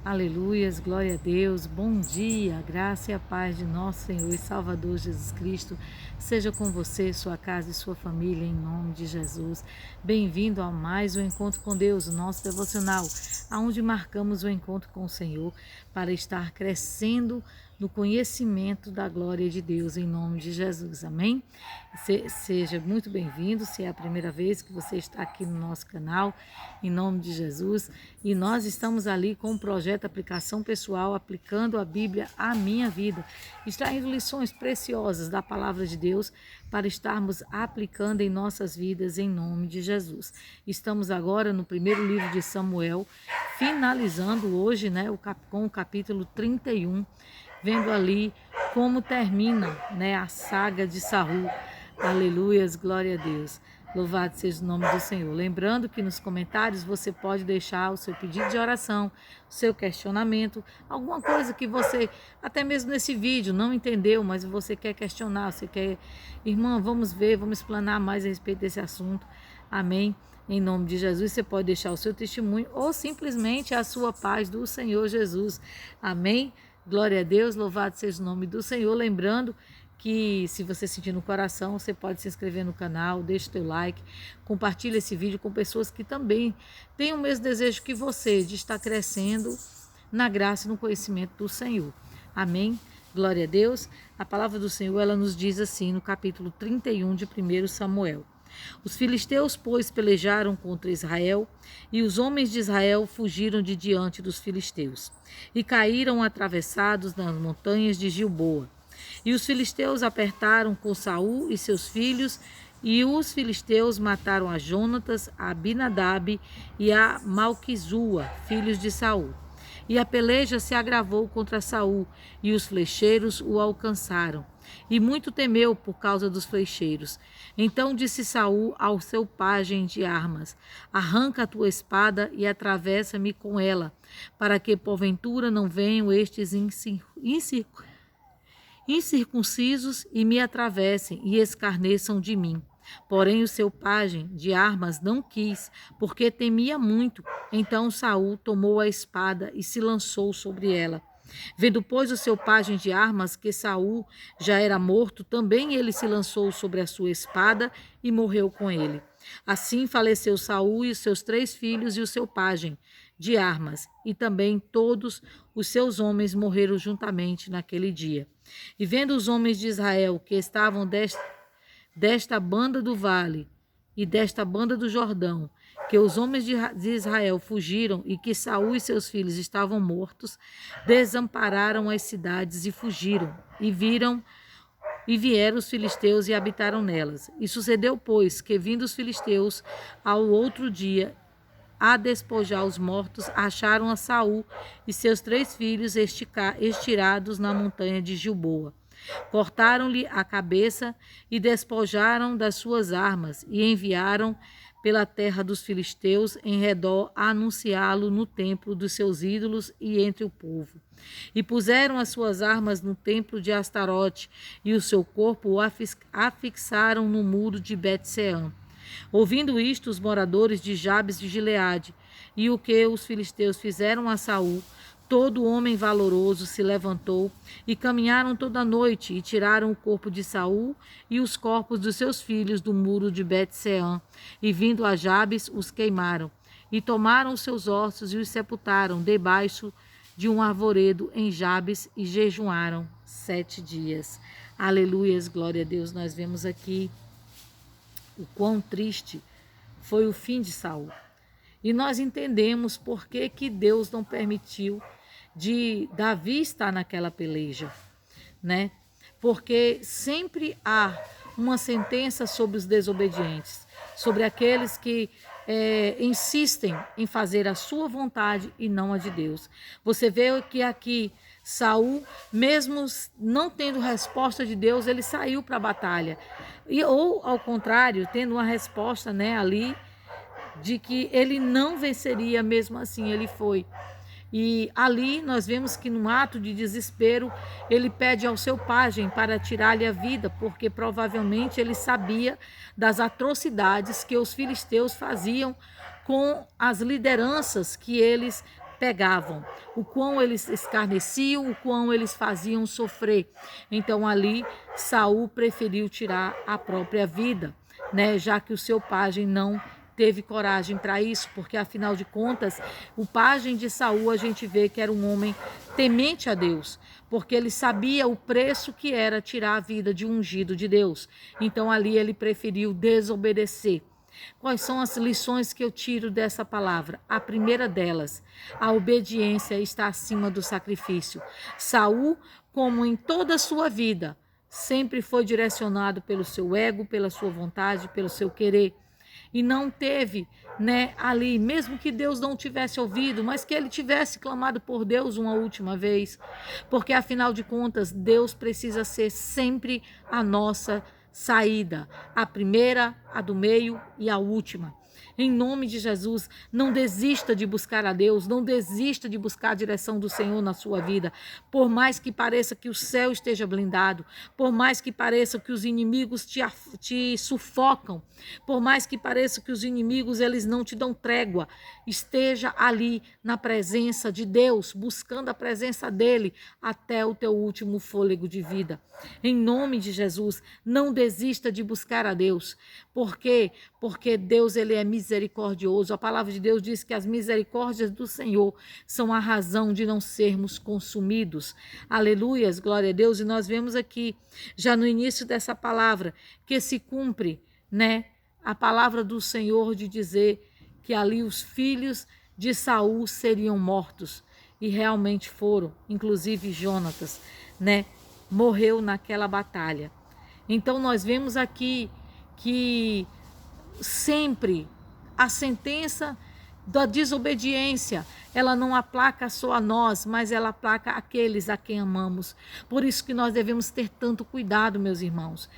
Aleluias, glória a Deus, bom dia, a graça e a paz de nosso Senhor e Salvador Jesus Cristo seja com você, sua casa e sua família, em nome de Jesus. Bem-vindo a mais um Encontro com Deus, o nosso devocional, onde marcamos o encontro com o Senhor para estar crescendo no conhecimento da glória de Deus, em nome de Jesus, amém? Seja muito bem-vindo, se é a primeira vez que você está aqui no nosso canal, em nome de Jesus, e nós estamos ali com o projeto Aplicação Pessoal, aplicando a Bíblia à minha vida, extraindo lições preciosas da palavra de Deus para estarmos aplicando em nossas vidas, em nome de Jesus. Estamos agora no primeiro livro de Samuel, finalizando hoje, com o capítulo 31, vendo ali como termina, a saga de Saul. Aleluias, glória a Deus. Louvado seja o nome do Senhor. Lembrando que nos comentários você pode deixar o seu pedido de oração, o seu questionamento, alguma coisa que você, até mesmo nesse vídeo, não entendeu, mas você quer questionar, você quer, irmã, vamos explanar mais a respeito desse assunto. Amém? Em nome de Jesus, você pode deixar o seu testemunho ou simplesmente a sua paz do Senhor Jesus. Amém? Glória a Deus, louvado seja o nome do Senhor. Lembrando que se você sentir no coração, você pode se inscrever no canal, deixa o teu like, compartilha esse vídeo com pessoas que também têm o mesmo desejo que você, de estar crescendo na graça e no conhecimento do Senhor. Amém? Glória a Deus. A palavra do Senhor, ela nos diz assim no capítulo 31 de 1 Samuel. Os filisteus, pois, pelejaram contra Israel, e os homens de Israel fugiram de diante dos filisteus, e caíram atravessados nas montanhas de Gilboa. E os filisteus apertaram com Saul e seus filhos, e os filisteus mataram a Jonatas, a Abinadab e a Malquizua, filhos de Saul. E a peleja se agravou contra Saul, e os flecheiros o alcançaram. E muito temeu por causa dos flecheiros. Então disse Saul ao seu pajem de armas: arranca a tua espada e atravessa-me com ela, para que porventura não venham estes incircuncisos e me atravessem e escarneçam de mim. Porém o seu pajem de armas não quis, porque temia muito. Então Saul tomou a espada e se lançou sobre ela. Vendo, pois, o seu pajem de armas que Saul já era morto, também ele se lançou sobre a sua espada e morreu com ele. Assim faleceu Saul e os seus 3 filhos e o seu pajem de armas, e também todos os seus homens morreram juntamente naquele dia. E vendo os homens de Israel que estavam desta banda do vale e desta banda do Jordão, que os homens de Israel fugiram e que Saul e seus filhos estavam mortos, desampararam as cidades e fugiram, e vieram os filisteus e habitaram nelas. E sucedeu, pois, que vindo os filisteus ao outro dia a despojar os mortos, acharam a Saul e seus 3 filhos estirados na montanha de Gilboa. Cortaram-lhe a cabeça e despojaram das suas armas e enviaram pela terra dos filisteus em redor a anunciá-lo no templo dos seus ídolos e entre o povo. E puseram as suas armas no templo de Astarote, e o seu corpo o afixaram no muro de Bet-Seã. Ouvindo isto, os moradores de Jabes de Gileade, e o que os filisteus fizeram a Saul, todo homem valoroso se levantou e caminharam toda a noite e tiraram o corpo de Saul e os corpos dos seus filhos do muro de Bet-Seã, e vindo a Jabes os queimaram, e tomaram os seus ossos e os sepultaram debaixo de um arvoredo em Jabes e jejuaram 7 dias. Aleluias, glória a Deus. Nós vemos aqui o quão triste foi o fim de Saul. E nós entendemos por que Deus não permitiu de Davi estar naquela peleja, Porque sempre há uma sentença sobre os desobedientes, sobre aqueles que insistem em fazer a sua vontade e não a de Deus. Você vê que aqui Saul, mesmo não tendo resposta de Deus, ele saiu para a batalha. Ou ao contrário, tendo uma resposta ali de que ele não venceria, mesmo assim ele foi. E ali nós vemos que num ato de desespero, ele pede ao seu pajem para tirar-lhe a vida, porque provavelmente ele sabia das atrocidades que os filisteus faziam com as lideranças que eles pegavam, o quão eles escarneciam, o quão eles faziam sofrer. Então ali Saul preferiu tirar a própria vida, né? Já que o seu pajem não teve coragem para isso, porque afinal de contas, o pajem de Saul a gente vê que era um homem temente a Deus, porque ele sabia o preço que era tirar a vida de um ungido de Deus. Então ali ele preferiu desobedecer. Quais são as lições que eu tiro dessa palavra? A primeira delas, a obediência está acima do sacrifício. Saul, como em toda a sua vida, sempre foi direcionado pelo seu ego, pela sua vontade, pelo seu querer. E não teve, né, ali, mesmo que Deus não tivesse ouvido, mas que ele tivesse clamado por Deus uma última vez, porque afinal de contas, Deus precisa ser sempre a nossa saída, a primeira, a do meio e a última. Em nome de Jesus, não desista de buscar a Deus, não desista de buscar a direção do Senhor na sua vida. Por mais que pareça que o céu esteja blindado, por mais que pareça que os inimigos te sufocam, por mais que pareça que os inimigos eles não te dão trégua, esteja ali na presença de Deus, buscando a presença dele até o teu último fôlego de vida. Em nome de Jesus, não desista de buscar a Deus. Por quê? Porque Deus ele é misericordioso. A palavra de Deus diz que as misericórdias do Senhor são a razão de não sermos consumidos. Aleluias, glória a Deus. E nós vemos aqui, já no início dessa palavra, que se cumpre, né, a palavra do Senhor de dizer que ali os filhos de Saul seriam mortos. E realmente foram, inclusive Jonatas, né, morreu naquela batalha. Então nós vemos aqui que sempre a sentença da desobediência, ela não aplaca só a nós, mas ela aplaca aqueles a quem amamos. Por isso que nós devemos ter tanto cuidado, meus irmãos.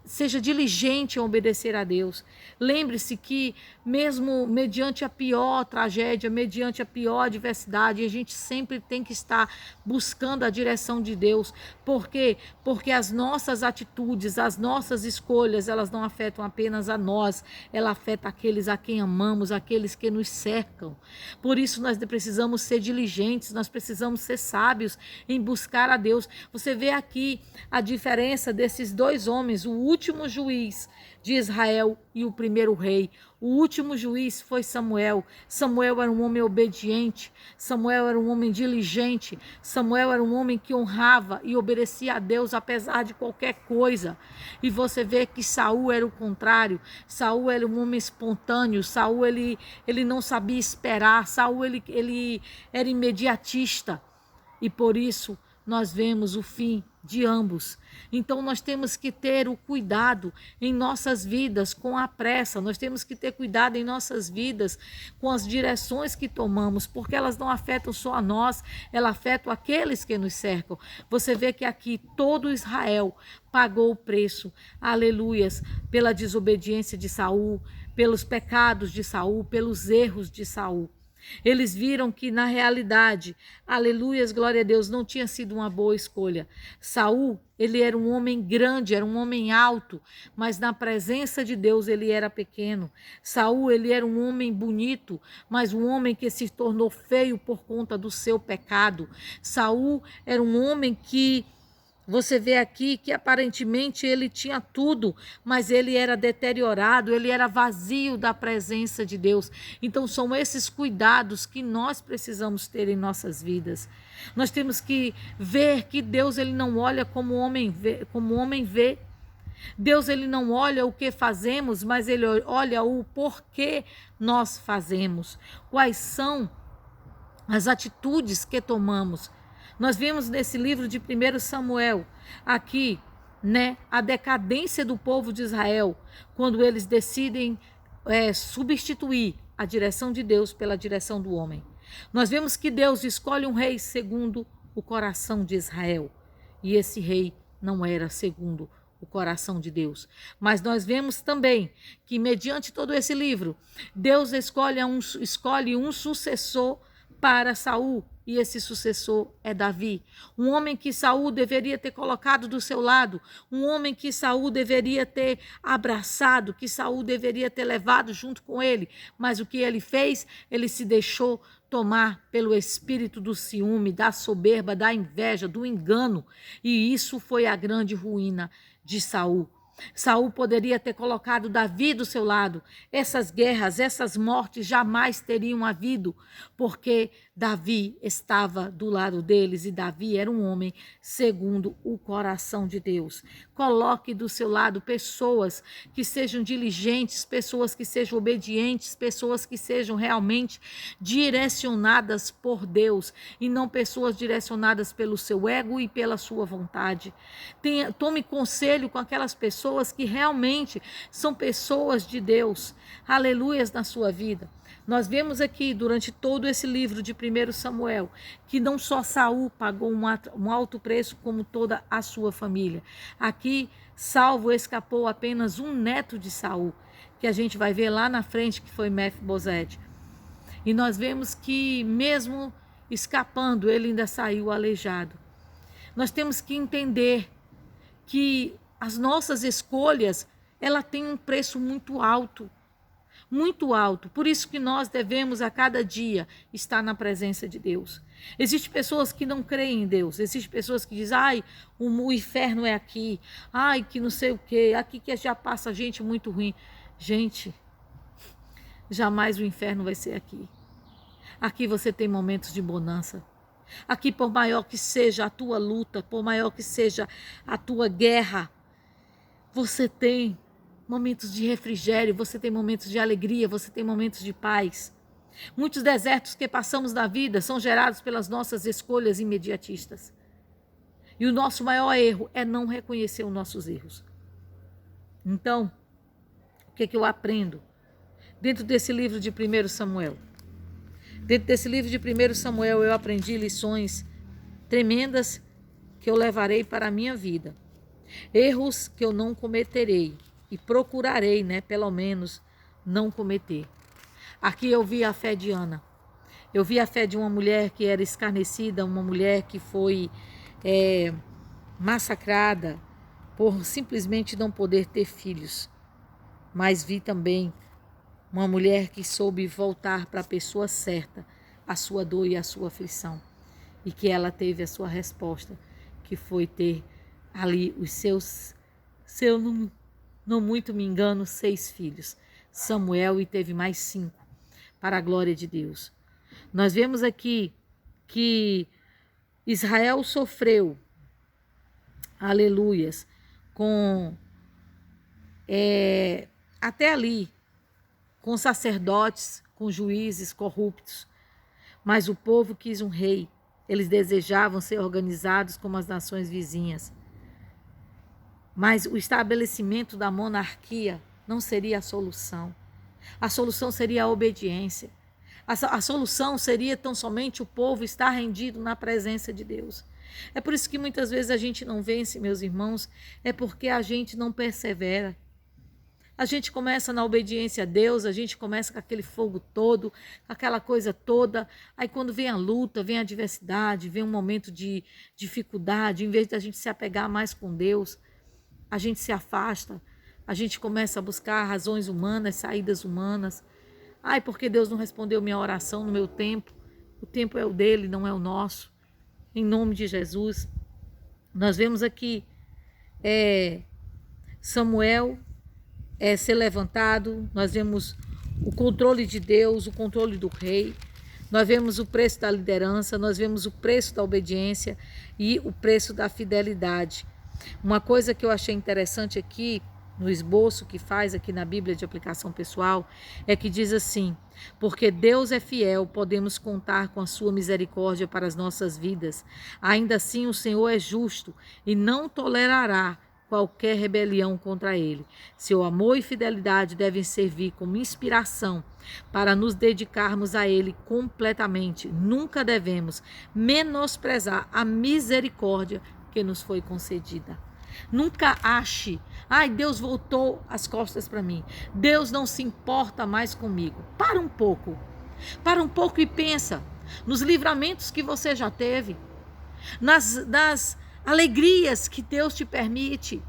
Seja diligente em obedecer a Deus. Lembre-se que mesmo mediante a pior tragédia, mediante a pior adversidade, a gente sempre tem que estar buscando a direção de Deus. Por quê? Porque as nossas atitudes, as nossas escolhas, elas não afetam apenas a nós, ela afeta aqueles a quem amamos, aqueles que nos cercam. Por isso nós precisamos ser diligentes, nós precisamos ser sábios em buscar a Deus. Você vê aqui a diferença desses dois homens, o último juiz de Israel e o primeiro rei. O último juiz foi Samuel. Samuel era um homem obediente, Samuel era um homem diligente, Samuel era um homem que honrava e obedecia a Deus apesar de qualquer coisa. E você vê que Saul era o contrário. Saul era um homem espontâneo, Saul ele não sabia esperar, Saul ele era imediatista. E por isso nós vemos o fim de ambos. Então nós temos que ter o cuidado em nossas vidas com a pressa, nós temos que ter cuidado em nossas vidas com as direções que tomamos, porque elas não afetam só a nós, elas afetam aqueles que nos cercam. Você vê que aqui todo Israel pagou o preço, aleluias, pela desobediência de Saul, pelos pecados de Saul, pelos erros de Saul. Eles viram que na realidade, aleluias, glória a Deus, não tinha sido uma boa escolha. Saul, ele era um homem grande, era um homem alto, mas na presença de Deus ele era pequeno. Saul, ele era um homem bonito, mas um homem que se tornou feio por conta do seu pecado. Saul era um homem que você vê aqui que aparentemente ele tinha tudo, mas ele era deteriorado, ele era vazio da presença de Deus. Então são esses cuidados que nós precisamos ter em nossas vidas. Nós temos que ver que Deus ele não olha como o homem vê. Deus ele não olha o que fazemos, mas ele olha o porquê nós fazemos. Quais são as atitudes que tomamos. Nós vimos nesse livro de 1 Samuel, aqui, né, a decadência do povo de Israel, quando eles decidem substituir a direção de Deus pela direção do homem. Nós vemos que Deus escolhe um rei segundo o coração de Israel, e esse rei não era segundo o coração de Deus. Mas nós vemos também que, mediante todo esse livro, Deus escolhe um sucessor para Saul, e esse sucessor é Davi, um homem que Saul deveria ter colocado do seu lado, um homem que Saul deveria ter abraçado, que Saul deveria ter levado junto com ele, mas o que ele fez? Ele se deixou tomar pelo espírito do ciúme, da soberba, da inveja, do engano. E isso foi a grande ruína de Saul. Saul poderia ter colocado Davi do seu lado. Essas guerras, essas mortes jamais teriam havido, porque Davi estava do lado deles e Davi era um homem segundo o coração de Deus. Coloque do seu lado pessoas que sejam diligentes, pessoas que sejam obedientes, pessoas que sejam realmente direcionadas por Deus e não pessoas direcionadas pelo seu ego e pela sua vontade. Tome conselho com aquelas pessoas que realmente são pessoas de Deus, aleluias, na sua vida. Nós vemos aqui durante todo esse livro de 1 Samuel que não só Saul pagou um alto preço, como toda a sua família. Aqui, salvo, escapou apenas um neto de Saul, que a gente vai ver lá na frente, que foi Mefibosete. E nós vemos que mesmo escapando, ele ainda saiu aleijado. Nós temos que entender que as nossas escolhas, ela tem um preço muito alto. Muito alto. Por isso que nós devemos a cada dia estar na presença de Deus. Existem pessoas que não creem em Deus. Existem pessoas que dizem, ai, o inferno é aqui. Ai, que não sei o quê. Aqui que já passa gente muito ruim. Gente, jamais o inferno vai ser aqui. Aqui você tem momentos de bonança. Aqui, por maior que seja a tua luta, por maior que seja a tua guerra, você tem momentos de refrigério, você tem momentos de alegria, você tem momentos de paz. Muitos desertos que passamos na vida são gerados pelas nossas escolhas imediatistas. E o nosso maior erro é não reconhecer os nossos erros. Então, o que eu aprendo dentro desse livro de 1 Samuel? Dentro desse livro de 1 Samuel eu aprendi lições tremendas que eu levarei para a minha vida. Erros que eu não cometerei e procurarei, pelo menos, não cometer. Aqui eu vi a fé de Ana. Eu vi a fé de uma mulher que era escarnecida, uma mulher que foi massacrada por simplesmente não poder ter filhos. Mas vi também uma mulher que soube voltar para a pessoa certa, a sua dor e a sua aflição. E que ela teve a sua resposta, que foi ter ali os seus, se eu não muito me engano, 6 filhos. Samuel, e teve mais 5, para a glória de Deus. Nós vemos aqui que Israel sofreu, aleluias, com até ali, com sacerdotes, com juízes corruptos. Mas o povo quis um rei. Eles desejavam ser organizados como as nações vizinhas. Mas o estabelecimento da monarquia não seria a solução. A solução seria a obediência. A solução seria tão somente o povo estar rendido na presença de Deus. É por isso que muitas vezes a gente não vence, meus irmãos, é porque a gente não persevera. A gente começa na obediência a Deus, a gente começa com aquele fogo todo, aquela coisa toda. Aí quando vem a luta, vem a adversidade, vem um momento de dificuldade, em vez de a gente se apegar mais com Deus, a gente se afasta, a gente começa a buscar razões humanas, saídas humanas. Ai, porque Deus não respondeu minha oração no meu tempo. O tempo é o dele, não é o nosso. Em nome de Jesus. Nós vemos aqui Samuel ser levantado. Nós vemos o controle de Deus, o controle do rei. Nós vemos o preço da liderança, nós vemos o preço da obediência e o preço da fidelidade. Uma coisa que eu achei interessante aqui, no esboço que faz aqui na Bíblia de aplicação pessoal, é que diz assim: porque Deus é fiel, podemos contar com a sua misericórdia para as nossas vidas. Ainda assim o Senhor é justo e não tolerará qualquer rebelião contra ele. Seu amor e fidelidade devem servir como inspiração para nos dedicarmos a ele completamente. Nunca devemos menosprezar a misericórdia que nos foi concedida. Nunca ache, ai, Deus voltou as costas para mim, Deus não se importa mais comigo. Para um pouco e pensa nos livramentos que você já teve, nas alegrias que Deus te permite,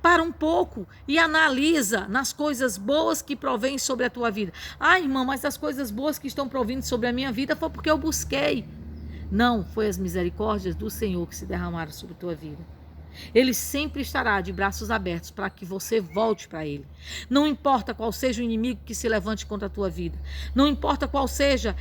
Para um pouco e analisa nas coisas boas que provêm sobre a tua vida. Ah, irmã, mas as coisas boas que estão provindo sobre a minha vida foi porque eu busquei. Não, foi as misericórdias do Senhor que se derramaram sobre a tua vida. Ele sempre estará de braços abertos para que você volte para Ele. Não importa qual seja o inimigo que se levante contra a tua vida. Não importa qual seja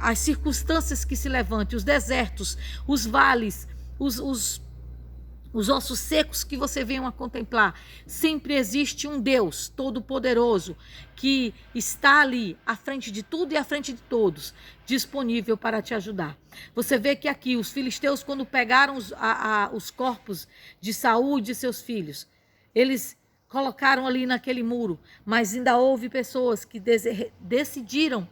as circunstâncias que se levantem, os desertos, os vales, os ossos secos que você venha a contemplar. Sempre existe um Deus todo-poderoso que está ali à frente de tudo e à frente de todos, disponível para te ajudar. Você vê que aqui os filisteus, quando pegaram os corpos de Saul e de seus filhos, eles colocaram ali naquele muro, mas ainda houve pessoas que decidiram,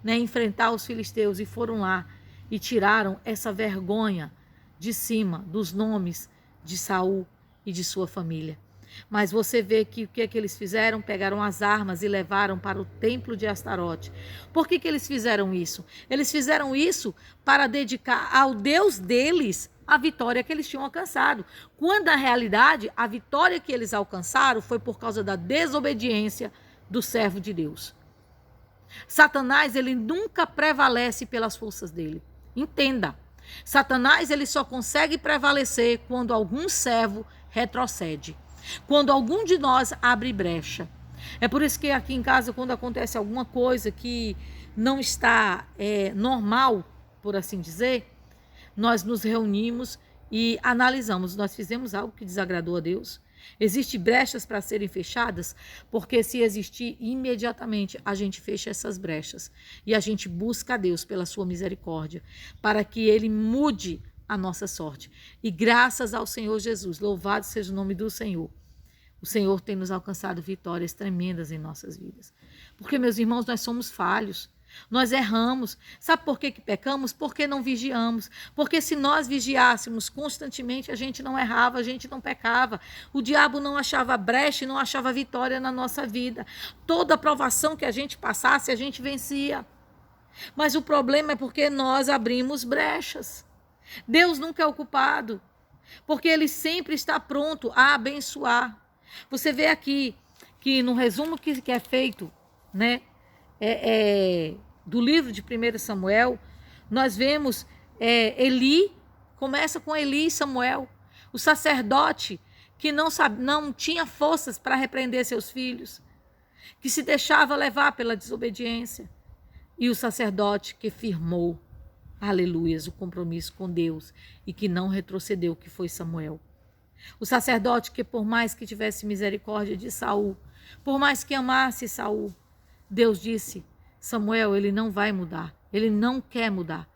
né, enfrentar os filisteus e foram lá e tiraram essa vergonha de cima dos nomes de Saul e de sua família. Mas você vê que o que é que eles fizeram? Pegaram as armas e levaram para o templo de Astarote. Por que eles fizeram isso? Eles fizeram isso para dedicar ao Deus deles a vitória que eles tinham alcançado. Quando na realidade a vitória que eles alcançaram foi por causa da desobediência do servo de Deus. Satanás, ele nunca prevalece pelas forças dele. Entenda. Satanás, ele só consegue prevalecer quando algum servo retrocede, quando algum de nós abre brecha. É por isso que aqui em casa, quando acontece alguma coisa que não está normal, por assim dizer, nós nos reunimos e analisamos. Nós fizemos algo que desagradou a Deus? Existem brechas para serem fechadas? Porque se existir, imediatamente a gente fecha essas brechas e a gente busca a Deus pela sua misericórdia, para que Ele mude a nossa sorte. E graças ao Senhor Jesus, louvado seja o nome do Senhor, o Senhor tem nos alcançado vitórias tremendas em nossas vidas. Porque, meus irmãos, nós somos falhos. Nós erramos. Sabe por que pecamos? Porque não vigiamos. Porque se nós vigiássemos constantemente, a gente não errava, a gente não pecava. O diabo não achava brecha e não achava vitória na nossa vida. Toda provação que a gente passasse, a gente vencia. Mas o problema é porque nós abrimos brechas. Deus nunca é o culpado, porque Ele sempre está pronto a abençoar. Você vê aqui que no resumo que é feito, né? Do livro de 1 Samuel, nós vemos Eli, começa com Eli e Samuel, o sacerdote que não tinha forças para repreender seus filhos, que se deixava levar pela desobediência, e o sacerdote que firmou, aleluias, o compromisso com Deus e que não retrocedeu, que foi Samuel. O sacerdote que, por mais que tivesse misericórdia de Saul, por mais que amasse Saul, Deus disse: Samuel, ele não vai mudar, ele não quer mudar.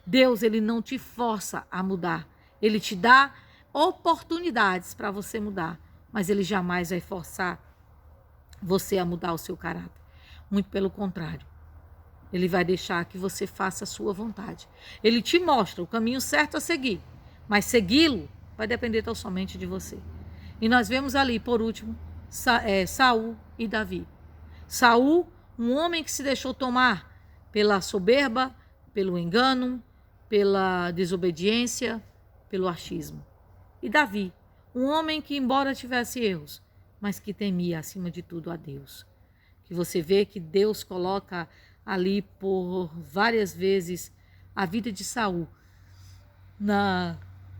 Deus, ele não te força a mudar, ele te dá oportunidades para você mudar, mas ele jamais vai forçar você a mudar o seu caráter. Muito pelo contrário, ele vai deixar que você faça a sua vontade. Ele te mostra o caminho certo a seguir, mas segui-lo vai depender tão somente de você. E nós vemos ali, por último, Saul e Davi. Saul, um homem que se deixou tomar pela soberba, pelo engano, pela desobediência, pelo achismo. E Davi, um homem que, embora tivesse erros, mas que temia acima de tudo a Deus. Que você vê que Deus coloca ali por várias vezes a vida de Saul na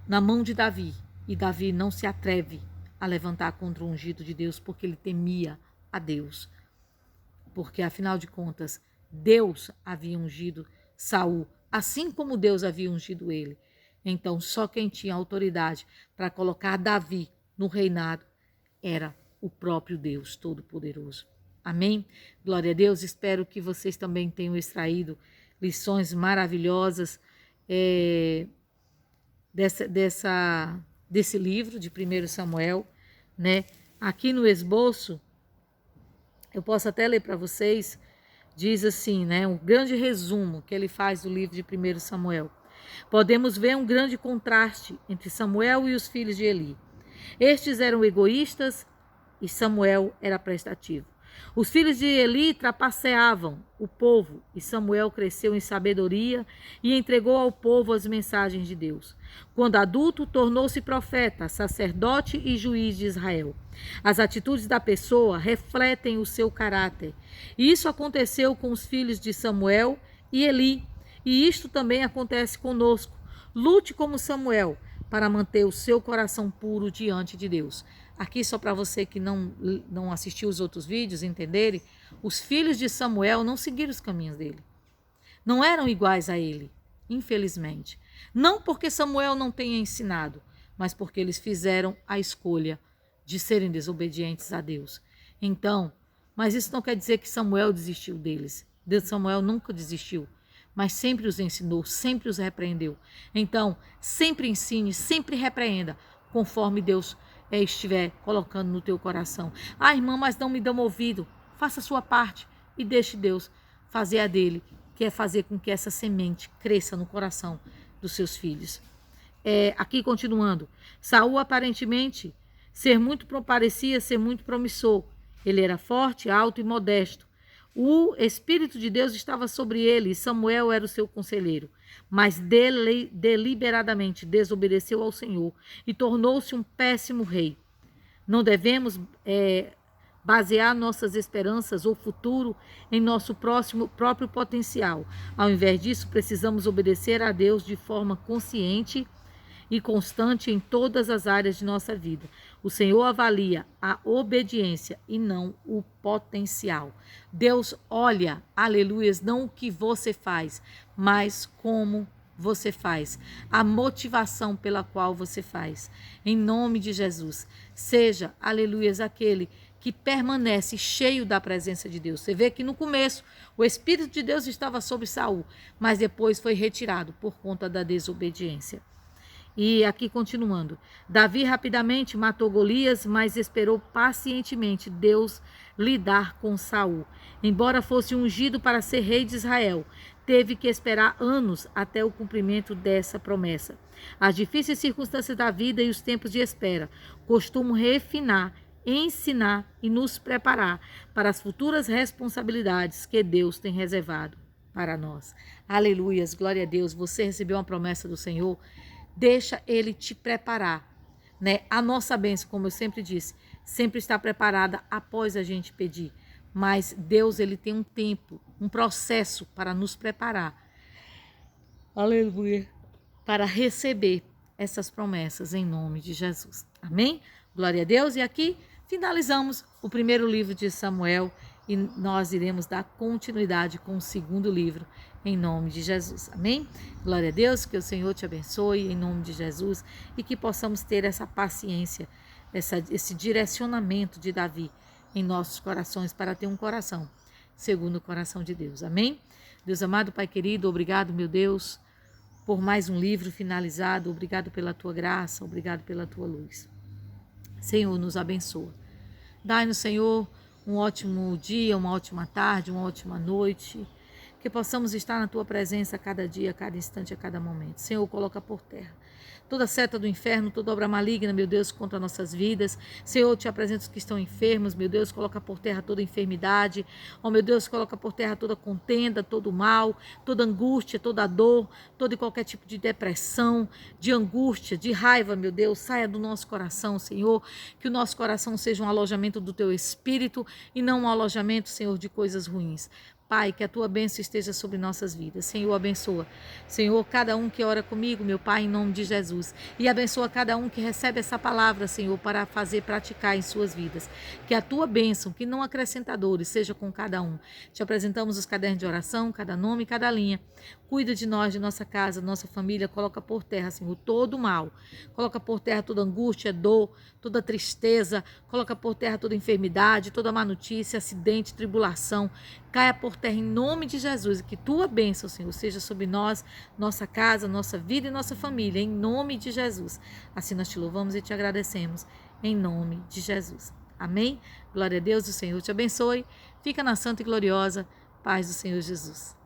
mão de Davi. E Davi não se atreve a levantar contra o ungido de Deus porque ele temia a Deus. Porque, afinal de contas, Deus havia ungido Saul, assim como Deus havia ungido ele. Então, só quem tinha autoridade para colocar Davi no reinado era o próprio Deus Todo-Poderoso. Amém? Glória a Deus. Espero que vocês também tenham extraído lições maravilhosas desse livro de 1 Samuel, né? Aqui no esboço, eu posso até ler para vocês, diz assim, né? Um grande resumo que ele faz do livro de 1 Samuel. Podemos ver um grande contraste entre Samuel e os filhos de Eli. Estes eram egoístas e Samuel era prestativo. Os filhos de Eli trapaceavam o povo, e Samuel cresceu em sabedoria e entregou ao povo as mensagens de Deus. Quando adulto, tornou-se profeta, sacerdote e juiz de Israel. As atitudes da pessoa refletem o seu caráter. E isso aconteceu com os filhos de Samuel e Eli. E isto também acontece conosco. Lute como Samuel para manter o seu coração puro diante de Deus. Aqui, só para você que não assistiu os outros vídeos entenderem, os filhos de Samuel não seguiram os caminhos dele. Não eram iguais a ele, infelizmente. Não porque Samuel não tenha ensinado, mas porque eles fizeram a escolha de serem desobedientes a Deus. Então, mas isso não quer dizer que Samuel desistiu deles. Samuel nunca desistiu, mas sempre os ensinou, sempre os repreendeu. Então, sempre ensine, sempre repreenda, conforme Deus estiver colocando no teu coração. Ah, irmã, mas não me dão ouvido. Faça a sua parte e deixe Deus fazer a dele, que é fazer com que essa semente cresça no coração dos seus filhos. Aqui continuando. Saul aparentemente parecia ser muito promissor. Ele era forte, alto e modesto. O Espírito de Deus estava sobre ele e Samuel era o seu conselheiro. Mas deliberadamente desobedeceu ao Senhor e tornou-se um péssimo rei. Não devemos basear nossas esperanças ou futuro em nosso próprio potencial. Ao invés disso, precisamos obedecer a Deus de forma consciente e constante em todas as áreas de nossa vida. O Senhor avalia a obediência e não o potencial. Deus olha, aleluias, não o que você faz, mas como você faz, a motivação pela qual você faz. Em nome de Jesus, seja, aleluias, aquele que permanece cheio da presença de Deus. Você vê que no começo o Espírito de Deus estava sobre Saul, mas depois foi retirado por conta da desobediência. E aqui continuando. Davi rapidamente matou Golias, mas esperou pacientemente Deus lidar com Saul. Embora fosse ungido para ser rei de Israel, teve que esperar anos até o cumprimento dessa promessa. As difíceis circunstâncias da vida e os tempos de espera costumam refinar, ensinar e nos preparar para as futuras responsabilidades que Deus tem reservado para nós. Aleluias, glória a Deus. Você recebeu uma promessa do Senhor. Deixa Ele te preparar, né? A nossa bênção, como eu sempre disse, sempre está preparada após a gente pedir. Mas Deus, Ele tem um tempo, um processo para nos preparar. Aleluia. Para receber essas promessas em nome de Jesus. Amém? Glória a Deus. E aqui finalizamos o primeiro livro de Samuel e nós iremos dar continuidade com o segundo livro em nome de Jesus. Amém? Glória a Deus, que o Senhor te abençoe em nome de Jesus e que possamos ter essa paciência, esse direcionamento de Davi em nossos corações para ter um coração segundo o coração de Deus. Amém? Deus amado, Pai querido, obrigado, meu Deus, por mais um livro finalizado. Obrigado pela tua graça, obrigado pela tua luz. Senhor, nos abençoa. Dai-nos, Senhor, um ótimo dia, uma ótima tarde, uma ótima noite. Que possamos estar na tua presença a cada dia, a cada instante, a cada momento. Senhor, coloca por terra toda seta do inferno, toda obra maligna, meu Deus, contra nossas vidas. Senhor, te apresento os que estão enfermos, meu Deus, coloca por terra toda enfermidade. Oh, meu Deus, coloca por terra toda contenda, todo mal, toda angústia, toda dor, todo e qualquer tipo de depressão, de angústia, de raiva, meu Deus, saia do nosso coração, Senhor. Que o nosso coração seja um alojamento do teu Espírito e não um alojamento, Senhor, de coisas ruins. Pai, que a tua bênção esteja sobre nossas vidas. Senhor, abençoa. Senhor, cada um que ora comigo, meu Pai, em nome de Jesus. E abençoa cada um que recebe essa palavra, Senhor, para fazer praticar em suas vidas. Que a tua bênção, que não acrescenta dores, seja com cada um. Te apresentamos os cadernos de oração, cada nome, cada linha. Cuida de nós, de nossa casa, nossa família. Coloca por terra, Senhor, todo o mal. Coloca por terra toda angústia, dor, toda tristeza. Coloca por terra toda enfermidade, toda má notícia, acidente, tribulação. Caia por terra em nome de Jesus e que tua bênção, Senhor, seja sobre nós, nossa casa, nossa vida e nossa família, em nome de Jesus. Assim nós te louvamos e te agradecemos, em nome de Jesus. Amém? Glória a Deus, o Senhor te abençoe. Fica na santa e gloriosa paz do Senhor Jesus.